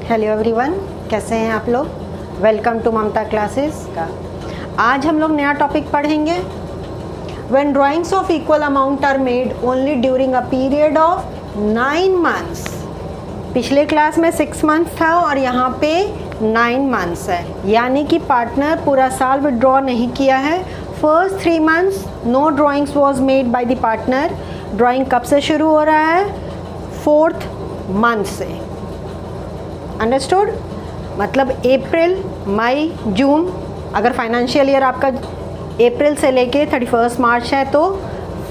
Hello everyone, कैसे हैं आप लोग। वेलकम टू ममता क्लासेस का। आज हम लोग नया टॉपिक पढ़ेंगे। When drawings of equal amount are made only during a period of 9 months. पिछले क्लास में 6 मंथ्स था और यहाँ पे 9 मंथ्स है, यानी कि पार्टनर पूरा साल विड्रॉ नहीं किया है। First 3 months no drawings was made by the partner. Drawing कब से शुरू हो रहा है? 4th मंथ से। अंडरस्टूड? मतलब अप्रैल, मई, जून। अगर फाइनेंशियल ईयर आपका अप्रैल से लेके 31 मार्च है तो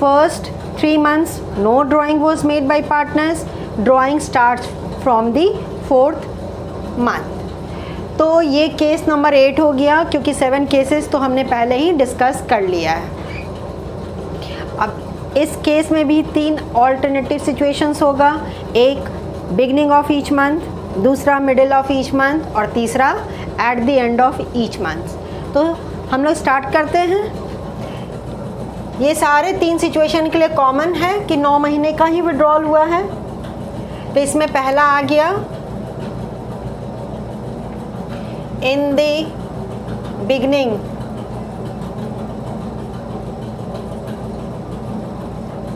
first 3 months no drawing was made by partners. Drawing starts from the 4th month. तो ये केस नंबर 8 हो गया, क्योंकि 7 केसेस तो हमने पहले ही डिस्कस कर लिया है। अब इस केस में भी 3 ऑल्टरनेटिव सिचुएशंस होगा। एक बिगनिंग ऑफ ईच मंथ, दूसरा मिडिल ऑफ ईच मंथ और तीसरा eight the end of each month. तो हम लोग स्टार्ट करते हैं। ये सारे 3 सिचुएशन के लिए कॉमन है कि 9 महीने का ही विड्रॉल हुआ है। तो इसमें पहला आ गया in the beginning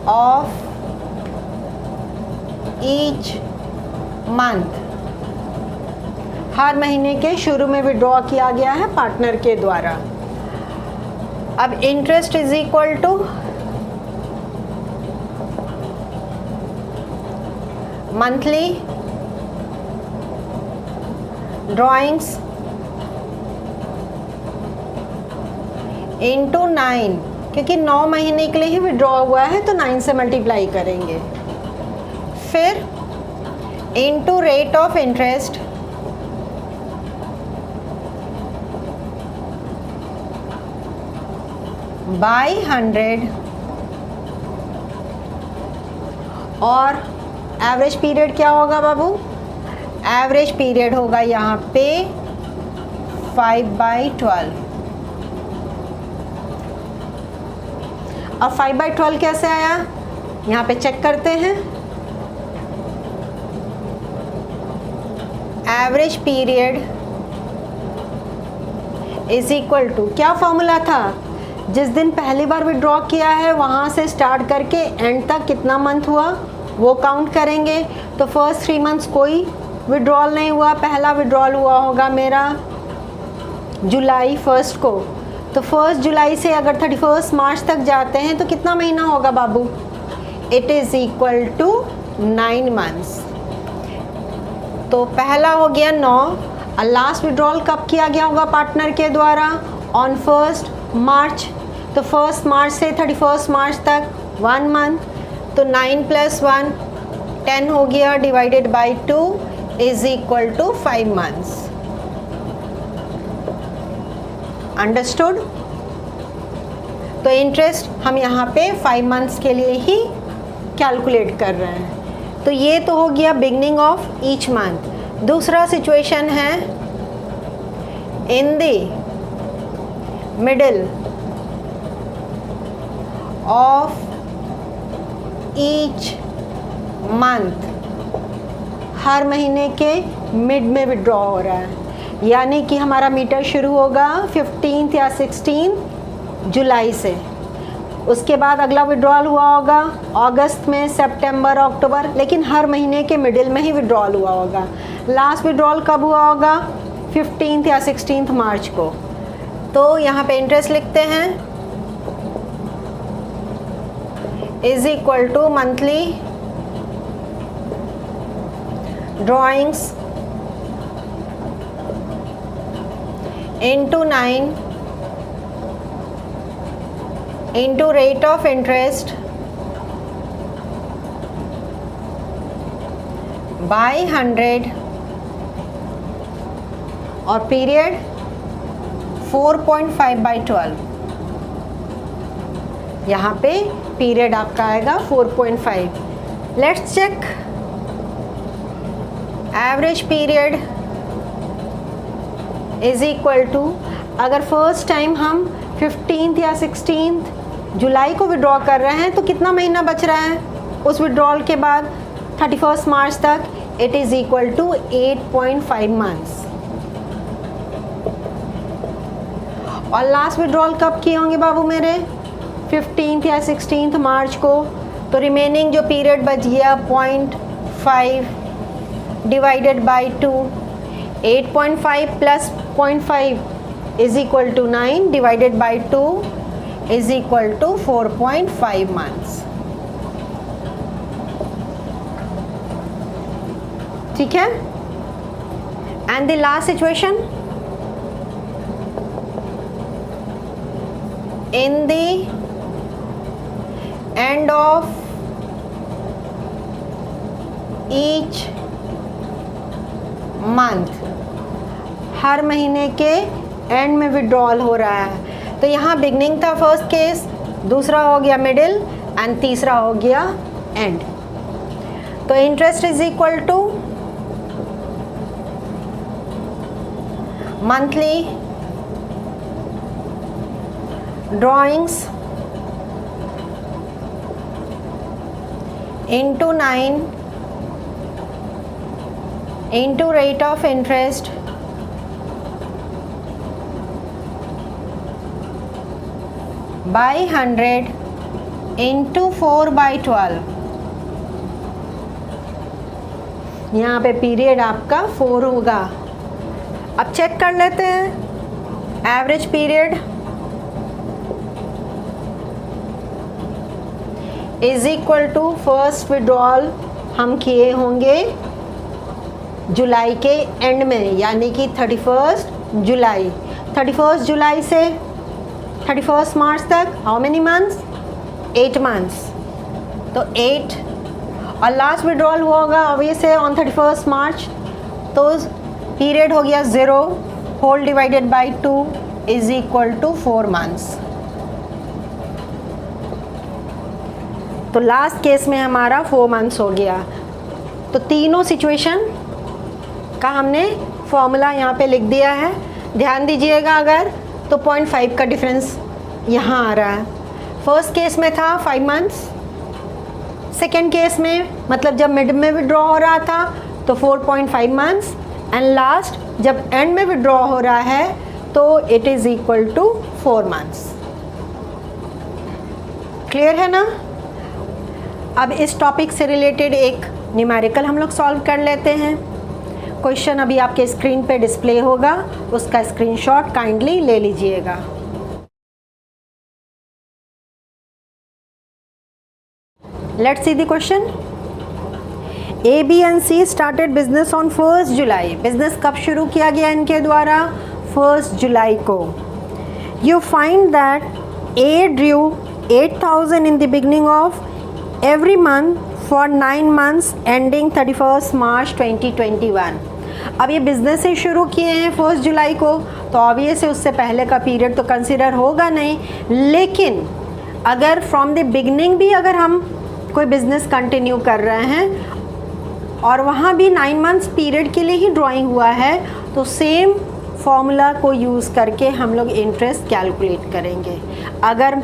of each month. हर महीने के शुरू में विड्रॉ किया गया है पार्टनर के द्वारा। अब interest is equal to monthly drawings into 9, क्योंकि 9 महीने के लिए ही विड्रॉ हुआ है तो 9 से मल्टीप्लाई करेंगे। फिर into rate of interest by 100 और एवरेज पीरियड क्या होगा बाबू? एवरेज पीरियड होगा यहाँ पे 5/12। अब 5/12 कैसे आया, यहाँ पे चेक करते हैं। Average period is equal to, क्या फॉर्मूला था? जिस दिन पहली बार विड्रॉ किया है वहाँ से स्टार्ट करके एंड तक कितना मंथ हुआ वो काउंट करेंगे। तो फर्स्ट 3 मंथ्स कोई विड्रॉल नहीं हुआ। पहला विड्रॉल हुआ होगा मेरा जुलाई 1 को। तो 1 जुलाई से अगर 31 मार्च तक जाते हैं तो कितना महीना होगा बाबू? It is equal to 9 months. तो पहला हो गया 9 और लास्ट विड्रॉल कब किया गया होगा पार्टनर के द्वारा? ऑन 1 मार्च। तो 1 मार्च से 31 मार्च तक 1 मंथ। तो 9 + 1 10 हो गया, divided by 2 is equal to 5 months. Understood? तो इंटरेस्ट हम यहाँ पे 5 मंथ्स के लिए ही कैलकुलेट कर रहे हैं। तो ये तो हो गया बिगनिंग ऑफ ईच मंथ। दूसरा सिचुएशन है in the middle of each month. हर महीने के मिड में विड्रॉ हो रहा है, यानी कि हमारा मीटर शुरू होगा 15 या 16 जुलाई से। उसके बाद अगला विड्रॉल हुआ होगा अगस्त में, सितंबर, अक्टूबर, लेकिन हर महीने के मिडिल में ही विड्रॉल हुआ होगा। लास्ट विड्रॉल कब हुआ होगा? 15 या 16 मार्च को। तो यहाँ पे इंटरेस्ट लिखते हैं is equal to monthly drawings into 9 into rate of interest by 100 और पीरियड 4.5/12। यहाँ पे पीरियड आपका आएगा 4.5। Let's check average period is equal to, अगर फर्स्ट टाइम हम 15 या 16 जुलाई को विड्रॉ कर रहे हैं तो कितना महीना बच रहा है उस विड्रॉल के बाद 31 मार्च तक? It is equal to 8.5 months. और लास्ट विड्रॉल कब किए होंगे बाबू मेरे? 15 या 16 मार्च को। तो रिमेनिंग जो पीरियड बच गया 0.5 divided by 2, 8.5 plus 0.5 is equal to 9 divided by 2 is equal to 4.5 months. ठीक है। And the last situation, in the end of each month, हर महीने के एंड में विड्रॉल हो रहा है। तो यहाँ बिगनिंग था फर्स्ट केस, दूसरा हो गया मिडिल एंड तीसरा हो गया एंड। तो interest is equal to monthly drawings into 9 into rate of interest by 100 into 4/12। यहाँ पे पीरियड आपका 4 होगा। अब चेक कर लेते हैं average period is equal to first withdrawal हम किए होंगे जुलाई के एंड में, यानी कि 31 जुलाई। 31 जुलाई से 31 मार्च तक हाउ मेनी मंथ्स? 8 मंथ्स। तो 8 और लास्ट विड्रॉल हुआ होगा ऑब्वियस है ऑन 31 मार्च, तो पीरियड हो गया 0 whole divided by 2 is equal to 4 months. तो लास्ट केस में हमारा 4 मंथ्स हो गया। तो तीनों सिचुएशन का हमने फॉर्मूला यहाँ पे लिख दिया है। ध्यान दीजिएगा अगर तो 0.5 का डिफरेंस यहाँ आ रहा है। फर्स्ट केस में था 5 मंथ्स, सेकेंड केस में मतलब जब मिड में विड्रॉ हो रहा था तो 4.5 मंथ्स, एंड लास्ट जब एंड में विड्रॉ हो रहा है तो it is equal to 4 months. Clear है ना? अब इस टॉपिक से रिलेटेड एक न्यूमेरिकल हम लोग सॉल्व कर लेते हैं। क्वेश्चन अभी आपके स्क्रीन पे डिस्प्ले होगा, उसका स्क्रीनशॉट काइंडली ले लीजिएगा। Let's see the question. A B and C started business on 1 July. Business कब शुरू किया गया इनके द्वारा? 1 जुलाई को। You find that A drew 8,000 in the beginning of every month for 9 months ending 31st March 2021। अब ये बिज़नेस से शुरू किए हैं 1 जुलाई को, तो ऑब्वियस है उससे पहले का पीरियड तो कंसिडर होगा नहीं, लेकिन अगर फ्रॉम द बिगनिंग भी अगर हम कोई बिज़नेस कंटिन्यू कर रहे हैं और वहाँ भी 9 मंथ्स पीरियड के लिए ही ड्राइंग हुआ है, तो सेम फॉर्मूला को यूज़ करके हम लोग इंटरेस्ट कैलकुलेट करेंगे। अगर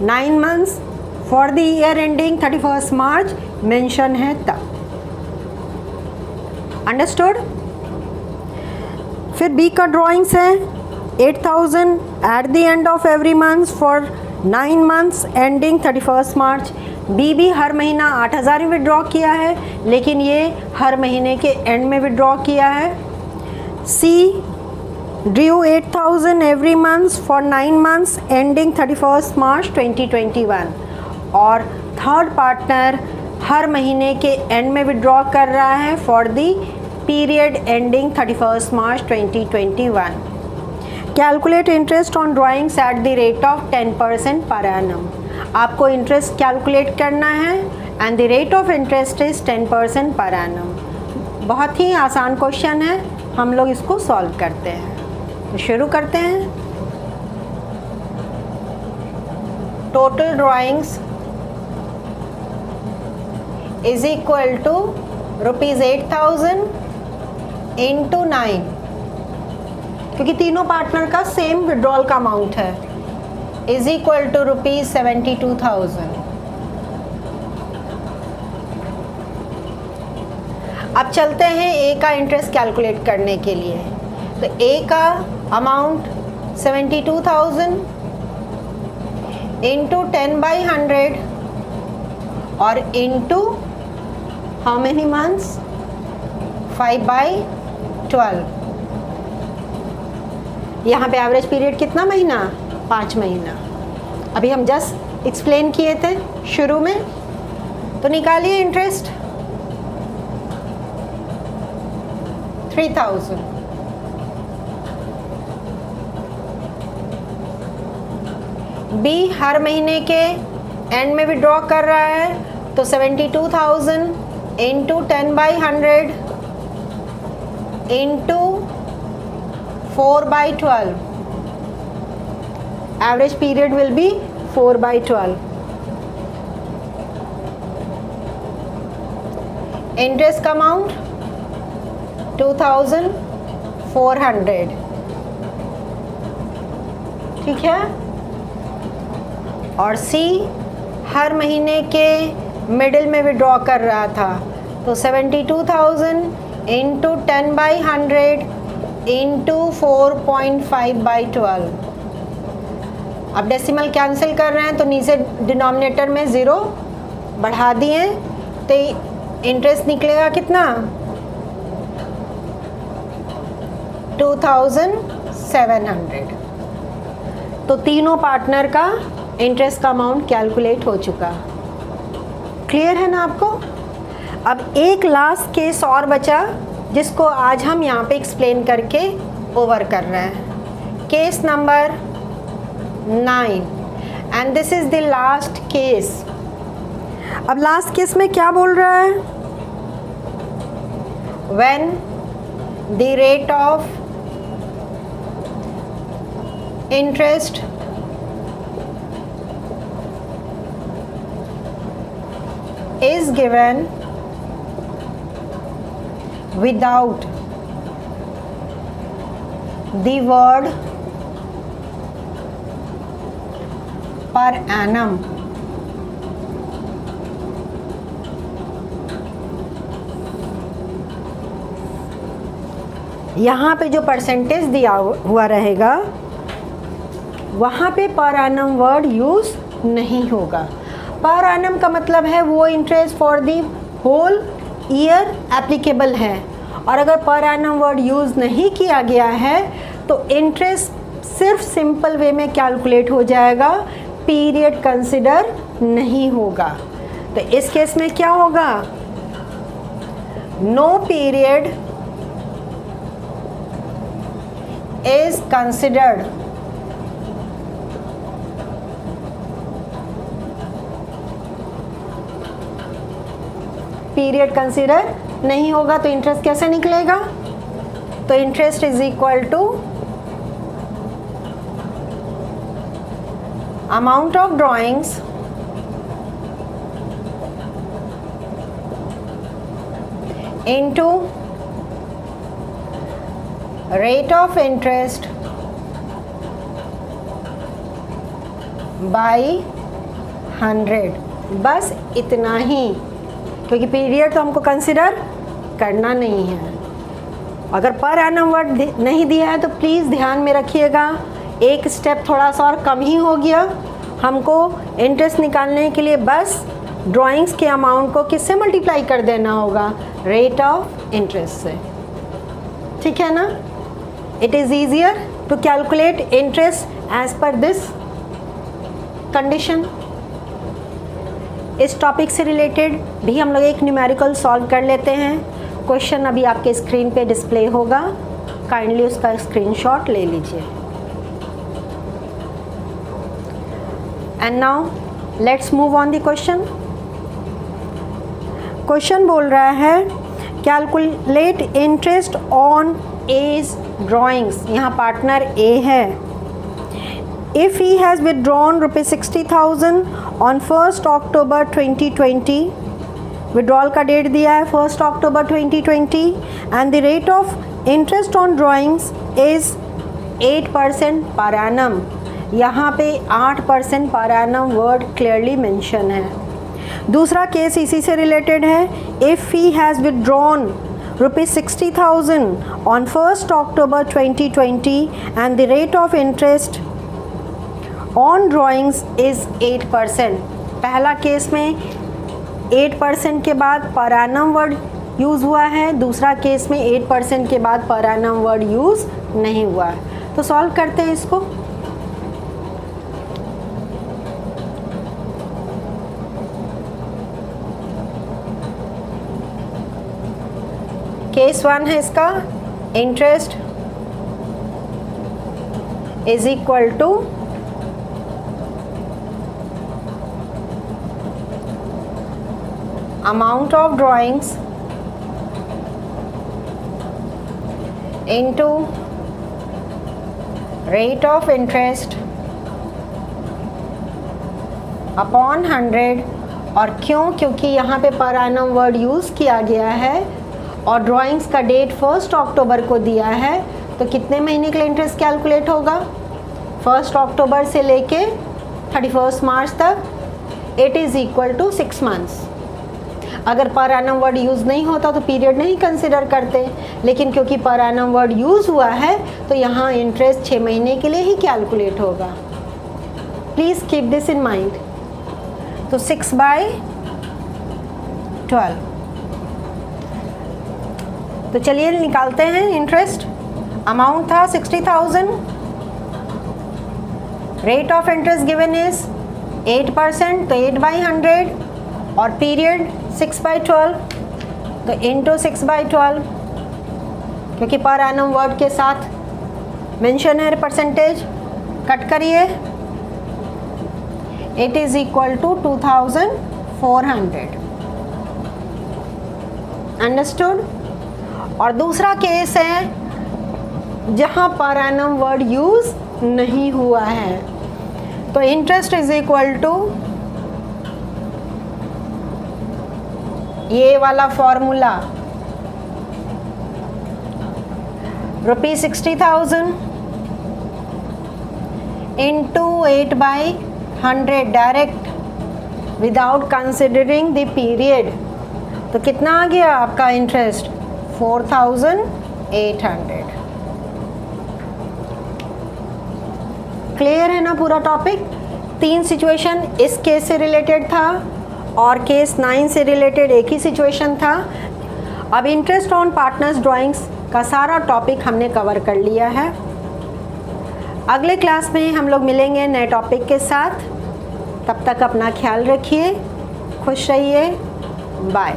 9 months for the year ending 31 March mention है तब। अंडरस्टूड? फिर बी का ड्राइंग्स है 8,000 at the end of every month for 9 months ending 31 March. B भी हर महीना 8,000 ही विड्रॉ किया है, लेकिन ये हर महीने के एंड में विड्रॉ किया है। She drew 8,000 every month for 9 months ending 31 March 2021। और थर्ड पार्टनर हर महीने के एंड में विड्रॉ कर रहा है for the period ending 31 March 2021। Calculate interest on drawings at the rate of 10% per annum. आपको इंटरेस्ट कैलकुलेट करना है and the rate of interest is 10% per annum. बहुत ही आसान क्वेश्चन है, हम लोग इसको सॉल्व करते हैं। तो शुरू करते हैं। Total drawings is equal to ₹8,000 into 9, क्योंकि तीनों पार्टनर का सेम विड्रॉल का अमाउंट है, इज इक्वल टू ₹72,000। अब चलते हैं ए का इंटरेस्ट कैलकुलेट करने के लिए। तो ए का अमाउंट 72,000 इंटू 10/100 और इंटू हाउ मेनी मंथ्स, 5/12। यहाँ पे एवरेज पीरियड कितना महीना, 5 महीना। अभी हम जस्ट एक्सप्लेन किए थे शुरू में। तो निकालिए इंटरेस्ट 3,000। बी हर महीने के एंड में विड्रॉ कर रहा है, तो 72,000 into 10/100 into 4/12। Average period will be 4/12। Interest का अमाउंट 2,400। ठीक है। और सी हर महीने के मिडिल में विड्रॉ कर रहा था, तो 72,000 इंटू 10/100 इंटू 4.5/12। अब डेसिमल कैंसिल कर रहे हैं तो नीचे डिनोमिनेटर में ज़ीरो बढ़ा दिए, तो इंटरेस्ट निकलेगा कितना, 2,700। तो तीनों पार्टनर का इंटरेस्ट का अमाउंट कैलकुलेट हो चुका। क्लियर है ना आपको। अब एक लास्ट केस और बचा जिसको आज हम यहाँ पे एक्सप्लेन करके ओवर कर रहे हैं। Case number 9 and this is the last case. अब लास्ट केस में क्या बोल रहा है, when the rate of interest is given without the word per annum, यहाँ पे जो परसेंटेज दिया हुआ रहेगा वहाँ पे पर एनम वर्ड यूज़ नहीं होगा। पर एनम का मतलब है वो interest for the whole year applicable है, और अगर पर एनम वर्ड यूज़ नहीं किया गया है तो इंटरेस्ट सिर्फ सिंपल वे में कैलकुलेट हो जाएगा, पीरियड कंसिडर नहीं होगा। तो इस केस में क्या होगा, no period is considered period consider नहीं होगा। तो इंटरेस्ट कैसे निकलेगा, तो interest is equal to amount of drawings into rate of interest by 100। बस इतना ही, क्योंकि पीरियड तो हमको कंसिडर करना नहीं है। अगर पर एनम वर्ड नहीं दिया है तो प्लीज़ ध्यान में रखिएगा, एक स्टेप थोड़ा सा और कम ही हो गया। हमको इंटरेस्ट निकालने के लिए बस ड्राइंग्स के अमाउंट को किससे मल्टीप्लाई कर देना होगा, रेट ऑफ इंटरेस्ट से। ठीक है ना। It is easier to calculate interest as per this condition. इस टॉपिक से रिलेटेड भी हम लोग एक न्यूमेरिकल सॉल्व कर लेते हैं। क्वेश्चन अभी आपके स्क्रीन पे डिस्प्ले होगा, काइंडली उसका स्क्रीनशॉट ले लीजिए। And now let's move on the question. Question बोल रहा है calculate interest on A's drawings. यहाँ पार्टनर ए है। If he has withdrawn ₹60,000 on 1st October 2020, withdrawal का डेट दिया है 1st October 2020, and the rate of interest on drawings is 8% per annum। यहाँ पे 8% per annum word clearly mention है। दूसरा case इसी से रिलेटेड है। If he has withdrawn ₹60,000 on 1st October 2020 and the rate of interest on drawings is 8%। पहला case में 8% के बाद पर एनम वर्ड यूज़ हुआ है, दूसरा केस में 8% के बाद पर एनम वर्ड यूज़ नहीं हुआ है। तो सॉल्व करते हैं इसको। केस 1 है इसका, interest is equal to amount of drawings into rate of interest upon 100। और क्यों? क्योंकि यहाँ पे पर एनम वर्ड यूज़ किया गया है और ड्राइंग्स का डेट 1 अक्टूबर को दिया है, तो कितने महीने के लिए इंटरेस्ट कैलकुलेट होगा? 1 अक्टूबर से लेके 31 मार्च तक। It is equal to 6 months. अगर पर एनम वर्ड यूज़ नहीं होता तो पीरियड नहीं कंसिडर करते, लेकिन क्योंकि पर एनम वर्ड यूज़ हुआ है तो यहाँ इंटरेस्ट 6 महीने के लिए ही कैलकुलेट होगा। Please keep this in mind. तो 6/12। तो चलिए निकालते हैं इंटरेस्ट। अमाउंट था 60,000, rate of interest given is 8%, तो 8/100, और पीरियड 6/12, तो इंटू 6/12, क्योंकि पर एनम वर्ड के साथ मेंशन है परसेंटेज, कट करिए। It is equal to 2400। Understood? और दूसरा केस है जहां पर एनम वर्ड यूज नहीं हुआ है, तो इंटरेस्ट इज इक्वल टू ये वाला formula, ₹60,000 into 8/100 direct without considering the period. तो कितना आ गया आपका इंटरेस्ट? 4,800। क्लियर है ना पूरा टॉपिक? 3 सिचुएशन इस केस से रिलेटेड था और केस 9 से रिलेटेड एक ही सिचुएशन था। अब इंटरेस्ट ऑन पार्टनर्स ड्राइंग्स का सारा टॉपिक हमने कवर कर लिया है। अगले क्लास में हम लोग मिलेंगे नए टॉपिक के साथ। तब तक अपना ख्याल रखिए, खुश रहिए, बाय।